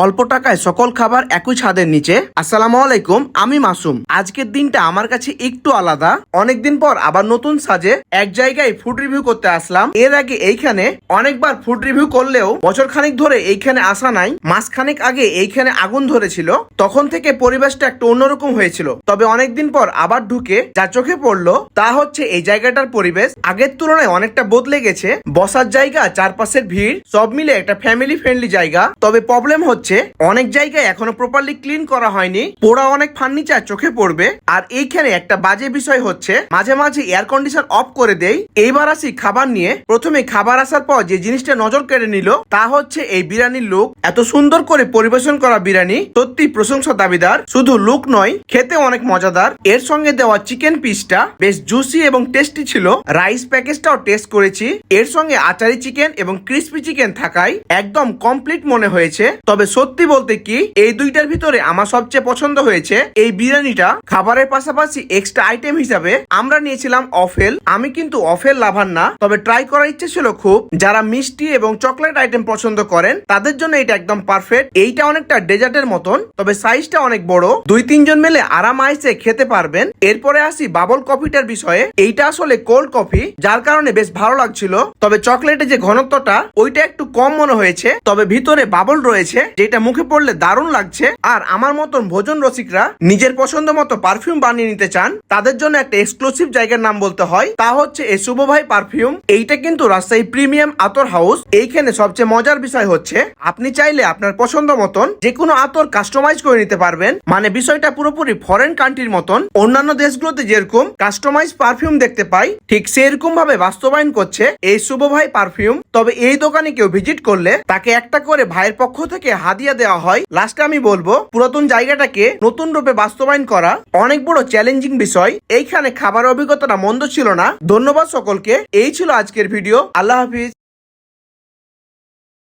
অল্প টাকায় সকল খাবার একই ছাদের নিচে। আসসালামু আলাইকুম, আমি মাসুম। আজকের দিনটা আমার কাছে একটু আলাদা। অনেকদিন পর আবার নতুন সাজে এক জায়গায় ফুড রিভিউ করতে আসলাম। এর আগে এইখানে অনেকবার ফুড রিভিউ করলেও বছর খানিক ধরে এইখানে আসা নাই। মাসখানেক আগে এইখানে আগুন ধরেছিল, তখন থেকে পরিবেশটা একটু অন্যরকম হয়েছিল। তবে অনেকদিন পর আবার ঢুকে যা চোখে পড়লো তা হচ্ছে এই জায়গাটার পরিবেশ আগের তুলনায় অনেকটা বদলে গেছে। বসার জায়গা, চারপাশের ভিড়, সব মিলে একটা ফ্যামিলি ফ্রেন্ডলি জায়গা। তবে প্রবলেম হচ্ছে অনেক জায়গায় এখনো প্রপারলি ক্লিন করা হয়নি, পোড়া অনেক ফার্নিচার চোখে পড়বে। আর এইখানে একটা বাজে বিষয় হচ্ছে মাঝে মাঝে এয়ার কন্ডিশন অফ করে দেই। এইবার আসি খাবার নিয়ে। প্রথমে খাবার আসার পর যে জিনিসটা নজর কেড়ে নিল তা হচ্ছে এই বিরিয়ানির লুক। এত সুন্দর করে পরিবেশন করা বিরিয়ানি সত্যি প্রশংসা দাবিদার। শুধু লুক নয়, খেতে অনেক মজাদার। এর সঙ্গে দেওয়া চিকেন পিসটা বেশ জুসি এবং টেস্টি ছিল। রাইস প্যাকেজটাও টেস্ট করেছি, এর সঙ্গে আচারি চিকেন এবং ক্রিস্পি চিকেন থাকায় একদম কমপ্লিট মনে হয়েছে। তবে সত্যি বলতে কি, এই দুইটার ভিতরে আমার সবচেয়ে পছন্দ হয়েছে এই বিরিয়ানিটা। খাবারের পাশাপাশি এক্সট্রা আইটেম হিসাবে আমরা নিয়েছিলাম অফেল। আমি কিন্তু অফেল লাভার না, তবে ট্রাই করার ইচ্ছে ছিল খুব। যারা মিষ্টি এবং চকলেট আইটেম পছন্দ করেন তাদের জন্য এটা একদম পারফেক্ট। এইটা অনেকটা ডেজার্টের মতন, তবে সাইজটা অনেক বড়। 2-3 জন মিলে আরাম আইসে খেতে পারবেন। এরপরে আসি বাবল কফিটার বিষয়ে। এইটা আসলে কোল্ড কফি, যার কারণে বেশ ভালো লাগছিল। তবে চকলেটের যে ঘনত্বটা ওইটা একটু কম মনে হয়েছে। তবে ভিতরে বাবল রয়েছে, যেটা মুখে পড়লে দারুণ লাগছে। আর আমার মতন ভোজন রসিকরা নিজের পছন্দ মতো পারফিউম বানিয়ে নিতে চান, তাদের জন্য একটা এক্সক্লুসিভ জায়গার নাম বলতে হয়, তা হচ্ছে এই শুভ ভাই পারফিউম। এইটা কিন্তু রাজশাহী প্রিমিয়াম আতর হাউস। এইখানে সবচেয়ে মজার বিষয় হচ্ছে আপনি চাইলে আপনার পছন্দ মতন যে কোনো আতর কাস্টমাইজ করে নিতে পারবেন। মানে বিষয়টা পুরোপুরি ফরেন কান্ট্রির মতন। অন্যান্য দেশগুলোতে যেরকম কাস্টমাইজ পারফিউম দেখতে পাই, ঠিক সেরকম ভাবে বাস্তবায়ন করছে এই শুভ ভাই পারফিউম। তবে এই দোকানে কেউ ভিজিট করলে তাকে একটা করে ভাইয়ের পক্ষ থেকে হাদিয়া দেওয়া হয়। লাস্টে আমি বলবো, পুরাতন জায়গাটাকে নতুন রূপে বাস্তবায়ন করা অনেক বড় চ্যালেঞ্জিং বিষয়। এইখানে খাবার অভিজ্ঞতাটা মন্দ ছিল না। ধন্যবাদ সকলকে। এই ছিল আজকের ভিডিও। আল্লাহ হাফিজ।